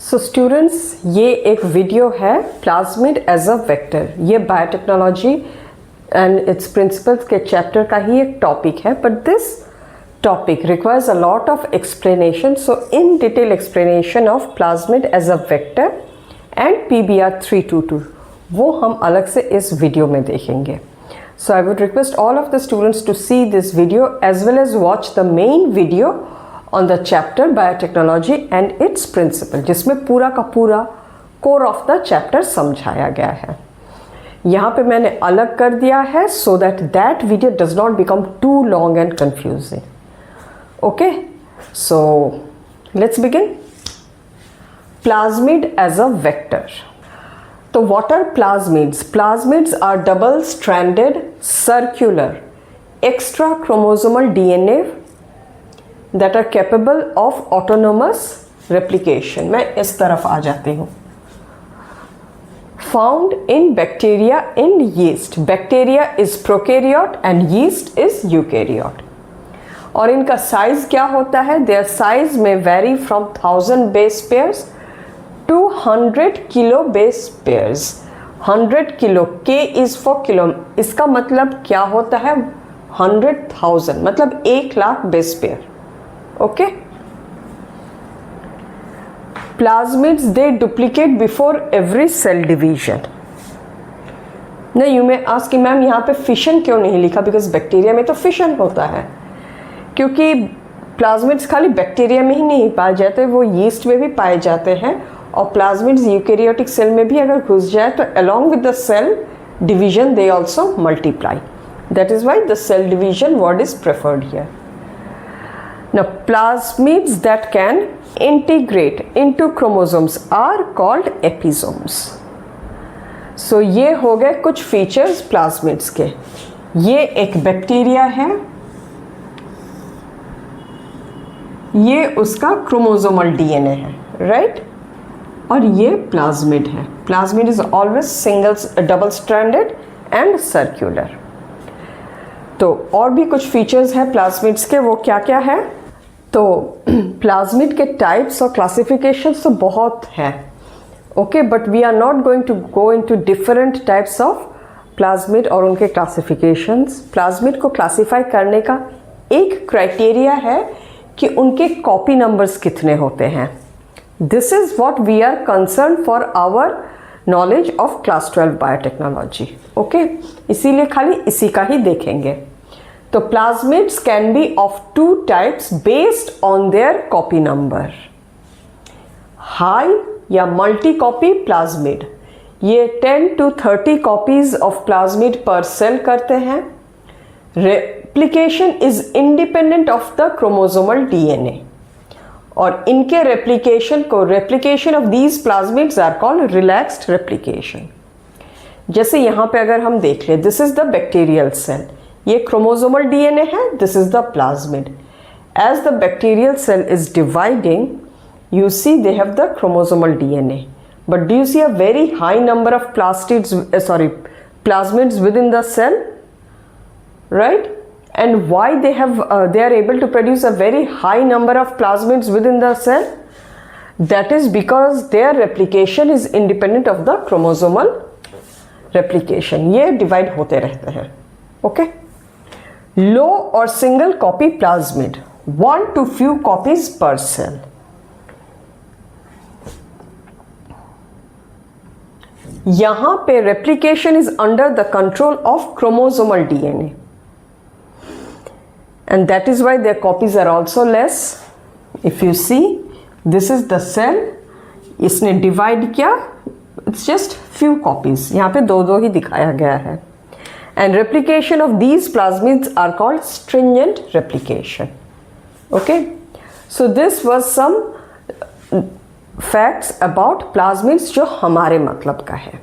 So students, ये एक video है प्लाज्मिड एज अ वेक्टर। ये बायोटेक्नोलॉजी एंड इट्स प्रिंसिपल्स के चैप्टर का ही एक टॉपिक है, but this topic requires a lot of explanation. So in detail explanation of plasmid as a vector and PBR 322 वो हम अलग से इस वीडियो में देखेंगे। So I would request all of the students to see this video as well as watch the main video on the chapter Biotechnology and its principle, जिसमें पूरा का पूरा core of the chapter समझाया गया है। यहाँ पे मैंने अलग कर दिया है so that that video does not become too long and confusing. Okay, so let's begin. Plasmid as a vector. So what are plasmids? Plasmids are double-stranded, circular, extra-chromosomal DNA that are capable of autonomous replication. मैं इस तरफ आ जाती हूँ। Found in bacteria and yeast. Bacteria is prokaryote and yeast is eukaryote. और इनका size क्या होता है? Their size may vary from 1000 base pairs to 100 kilo base pairs. 100 kilo, K is for kilo, इसका मतलब क्या होता है? 100,000 मतलब 1,00,000 base pair. Okay, plasmids they duplicate before every cell division. नहीं, यू में आस्क कि मैम यहाँ पे फिशन क्यों नहीं लिखा? बिकॉज बैक्टीरिया में तो फिशन होता है, क्योंकि प्लाज्मिड्स खाली बैक्टीरिया में ही नहीं पाए जाते, वो यीस्ट में भी पाए जाते हैं। और प्लाज्मिड्स यूकैरियोटिक सेल में भी अगर घुस जाए तो along with the cell division they also multiply. That is why the cell division word is preferred here. Now plasmids that can integrate into chromosomes are called episomes. So ये हो गए कुछ फीचर्स प्लाज्मिड्स के। ये एक bacteria है, ये उसका क्रोमोसोमल DNA है, राइट? और ये प्लाज्मिड है। Plasmid is always single double stranded and circular. तो और भी कुछ फीचर्स हैं प्लाज्मिड्स के, वो क्या क्या है? तो प्लाज्मिड के टाइप्स और क्लासिफिकेशंस तो बहुत हैं, okay, but we are not going to go into different types of plasmid और उनके क्लासिफिकेशंस। प्लाज्मिड को क्लासीफाई करने का एक क्राइटेरिया है कि उनके कॉपी नंबर्स कितने होते हैं। This is what we are concerned for our knowledge of class 12 biotechnology. Okay, इसीलिए खाली इसी का ही देखेंगे। तो plasmids can be of two types based on their copy number. High या multi copy plasmid, ये 10 to 30 copies of plasmid per cell करते हैं। Replication is independent of the chromosomal DNA. और इनके रेप्लिकेशन को, replication of these plasmids are called relaxed replication. जैसे यहाँ पे अगर हम देख ले, this is the bacterial cell, ये क्रोमोसोमल DNA है, this is the plasmid. As the bacterial cell is dividing, you see they have the chromosomal DNA, but do you see a very high number of plasmids within the cell, right? And why they are able to produce a very high number of plasmids within the cell? That is because their replication is independent of the chromosomal replication. ये divide होते रहते हैं, okay? Low or single copy plasmid, 1 to few copies per cell. यहाँ पे replication is under the control of chromosomal DNA. And that is why their copies are also less. If you see, this is the cell, इसने divide किया, it's just few copies, यहाँ पे दो ही दिखाया गया है। And replication of these plasmids are called stringent replication. Okay, so this was some facts about plasmids जो हमारे मतलब का है।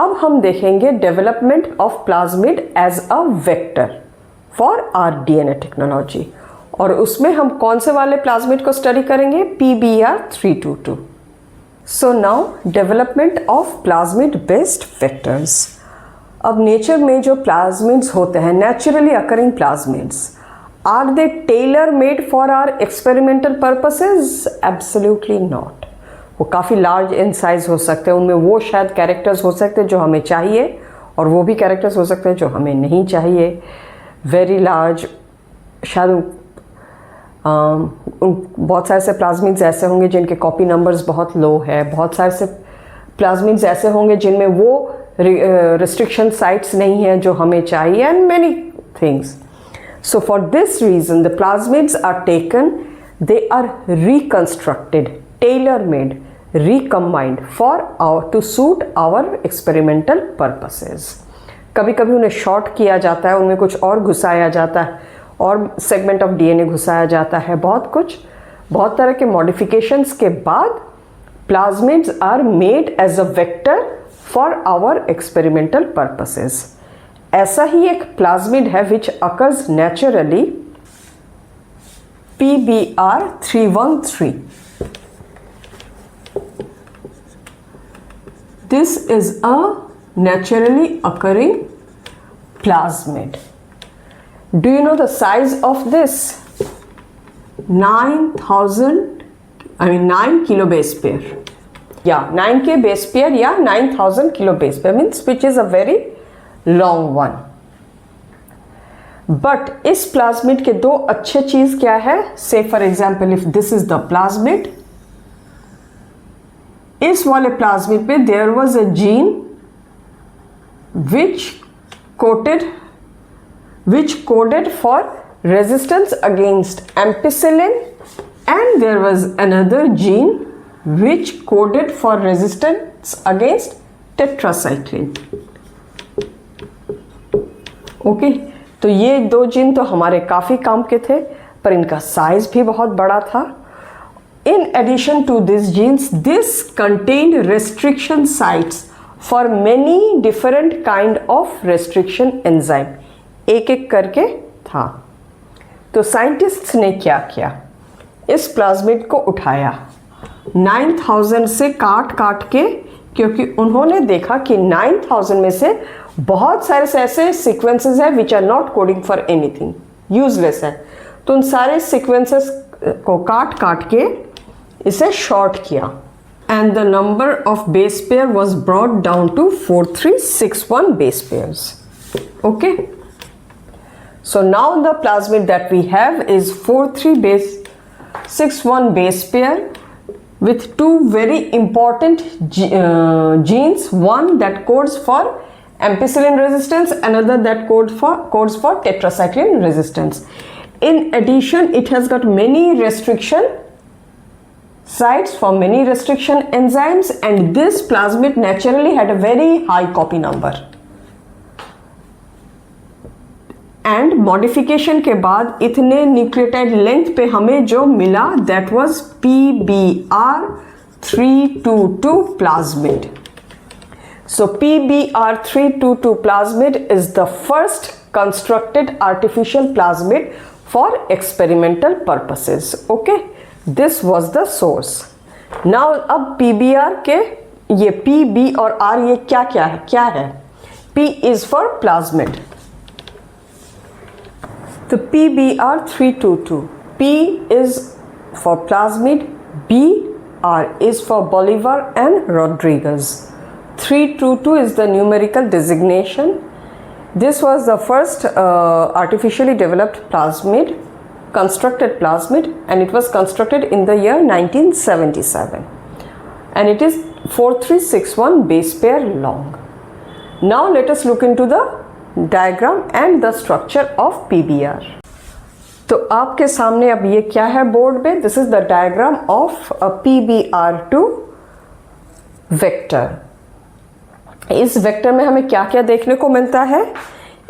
अब हम देखेंगे development of plasmid as a vector for r DNA technology, और उसमें हम कौन से वाले प्लाज्मिड को स्टडी करेंगे? PBR 322। So now development of plasmid based vectors. अब नेचर में जो प्लाज्मिड्स होते हैं, naturally occurring plasmids, are they tailor made for our experimental purposes? Absolutely not. वो काफ़ी लार्ज इन साइज हो सकते हैं, उनमें वो शायद कैरेक्टर्स हो सकते हैं जो हमें चाहिए और वो भी कैरेक्टर्स हो सकते हैं जो हमें नहीं चाहिए। वेरी लार्ज, शायद बहुत सारे से प्लाज्मिड्स ऐसे होंगे जिनके कॉपी नंबर्स बहुत लो है, बहुत सारे से प्लाज्मिड्स ऐसे होंगे जिनमें वो रिस्ट्रिक्शन साइट्स नहीं है जो हमें चाहिए, and many things. So for this reason the plasmids are taken, they are reconstructed, tailor-made, recombined for to suit our experimental purposes. कभी कभी उन्हें शॉर्ट किया जाता है, उनमें कुछ और घुसाया जाता है और सेगमेंट ऑफ डीएनए घुसाया जाता है, बहुत तरह के मॉडिफिकेशंस के बाद plasmids are made as a vector for our experimental purposes. ऐसा ही एक प्लाज्मिड है which occurs naturally, PBr313. This is a naturally occurring plasmid. Do you know the size of this? 9 kilobase pair. Yeah, 9k base pair या 9000 kilobase pair means which is a very long one. But इस plasmid के दो अच्छे चीज क्या है? Say for example if this is the plasmid, इस वाले प्लाज्मिड पे there was a gene which coded for resistance against ampicillin, and there was another gene which coded for resistance against tetracycline. Okay, तो ये दो gene तो हमारे काफ़ी काम के थे, पर इनका साइज भी बहुत बड़ा था. In addition to these genes, this contained restriction sites for many different kind of restriction enzyme. एक एक करके था. तो साइंटिस्ट्स ने क्या किया? इस प्लाज्मिड को उठाया 9000 से काट के, क्योंकि उन्होंने देखा कि 9000 में से बहुत सारे ऐसे सीक्वेंसेस हैं which are not coding for anything, useless है. तो उन सारे सीक्वेंसेस को काट के इसे शॉर्ट किया, and the number of base pair was brought down to 4361 base pairs. Okay, so now the plasmid that we have is 4361 base pair with two very important genes, one that codes for ampicillin resistance, another that codes for tetracycline resistance. In addition, it has got many restriction sites for many restriction enzymes, and this plasmid naturally had a very high copy number. And modification के बाद इतने nucleotide length पे हमें जो मिला that was PBr322 plasmid. So PBr322 plasmid is the first constructed artificial plasmid for experimental purposes. Okay, this was the source. Now अब PBr के ये PB और R ये क्या है? P is for plasmid. तो PBr322, P is for plasmid, BR is for Bolivar and Rodriguez. 322 is the numerical designation. This was the first artificially developed plasmid, constructed plasmid, and it was constructed in the year 1977. And it is 4361 base pair long. Now let us look into the diagram and the structure of PBr. तो आपके सामने अब ये क्या है board पे? This is the diagram of a PBr2 vector. इस vector में हमें क्या क्या देखने को मिलता है?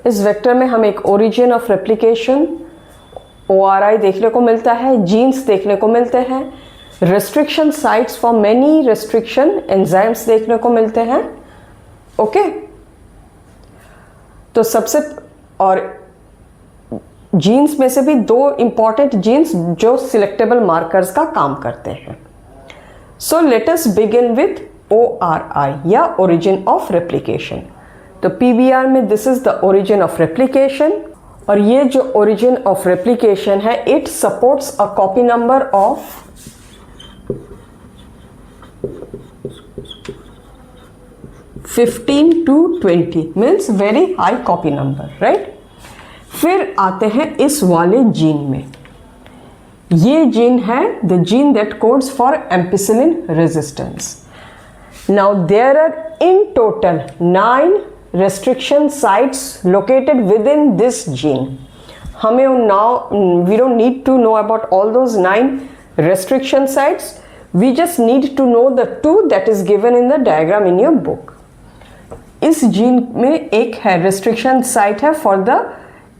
इस वेक्टर में हमें एक ओरिजिन ऑफ रेप्लिकेशन ORI देखने को मिलता है, जीन्स देखने को मिलते हैं, restriction sites for many restriction enzymes देखने को मिलते हैं. ओके, तो सबसे और जीन्स में से भी दो इंपॉर्टेंट जीन्स जो सिलेक्टेबल मार्कर्स का काम करते हैं. So let us begin with ORI या ओरिजिन ऑफ रेप्लिकेशन. तो PBr में this is the origin of replication, और ये जो ओरिजिन ऑफ रेप्लिकेशन है it supports a copy number of 15 to 20 means very high copy number, right. फिर आते हैं इस वाले जीन में। ये जीन है the gene that codes for ampicillin resistance. Now there are in total 9 restriction sites located within this gene. हमें now we don't need to know about all those 9 restriction sites. We just need to know the 2 that is given in the diagram in your book. इस gene में एक है restriction site है for the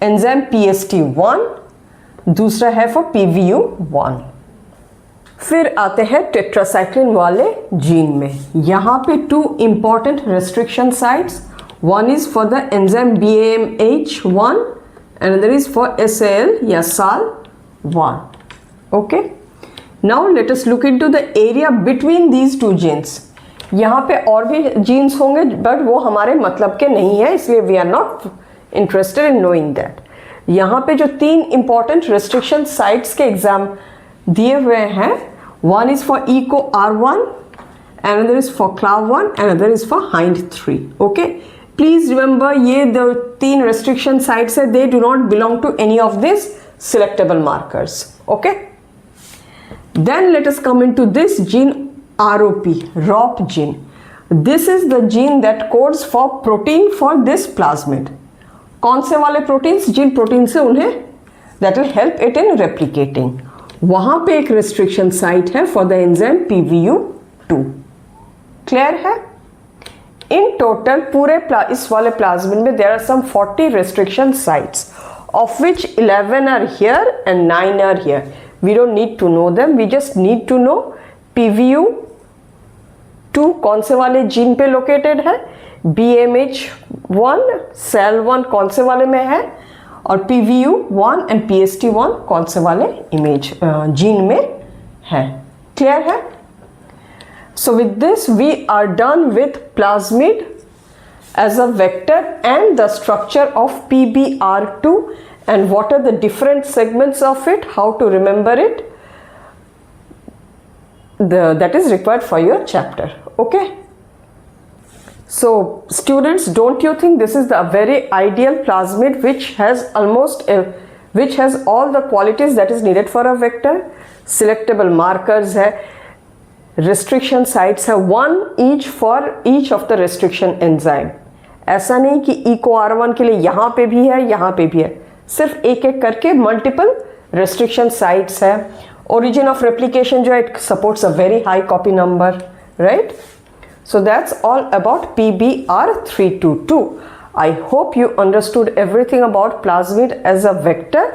enzyme PST1, दूसरा है for PVU1. फिर आते हैं टेट्रासाइक्लिन वाले जीन में। यहाँ पे 2 important restriction sites. One is for the enzyme BAMH1, another is for SAL या SAL1. Okay. Now let us look into the area between these 2 genes. यहाँ पे और भी genes होंगे but वो हमारे मतलब के नहीं है, इसलिए we are not interested in knowing that. यहाँ पे जो 3 important restriction sites के एग्जाम दिए हुए हैं, one is for ECO-R1, another is for CLAV1, another is for HIND3. Okay. Please remember ये the 3 restriction sites है, they do not belong to any of these selectable markers. Okay. Then let us come into this gene ROP gene. This is the gene that codes for protein for this plasmid. कौन से वाले proteins? जिन protein से उन्हें that will help it in replicating. वहाँ पे एक restriction site है for the enzyme PVU2. Clear है? In total पूरे इस वाले plasmid में there are some 40 restriction sites, of which 11 are here and 9 are here. We don't need to know them, we just need to know PVU2 कौन से वाले gene पे located है, BMH1 SAL1 कौन से वाले में है, और PVU1 and PST1 कौन से वाले जीन में है। क्लियर है? So with this we are done with plasmid as a vector and the structure of PBR2 and what are the different segments of it, how to remember it, that is required for your chapter. Okay. So students, don't you think this is the very ideal plasmid which has which has all the qualities that is needed for a vector? Selectable markers है, restriction sites है, 1 each for each of the restriction enzyme. ऐसा नहीं कि ECO-R1 के लिए यहाँ पे भी है, यहाँ पे भी है, सिर्फ एक एक करके multiple restriction sites है. Origin of replication जो है, it supports a very high copy number, right? So that's all about PBR322. I hope you understood everything about plasmid as a vector,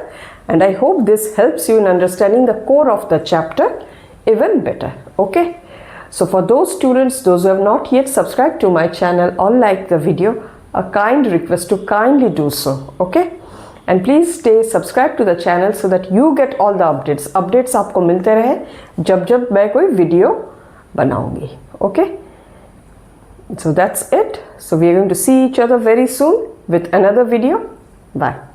and I hope this helps you in understanding the core of the chapter even better. Okay. So for those students, those who have not yet subscribed to my channel or liked the video, a kind request to kindly do so. Okay. And please stay subscribed to the channel so that you get all the updates. Updates आपको मिलते रहे जब जब मैं कोई video बनाऊंगी. Okay. So that's it. So we are going to see each other very soon with another video. Bye.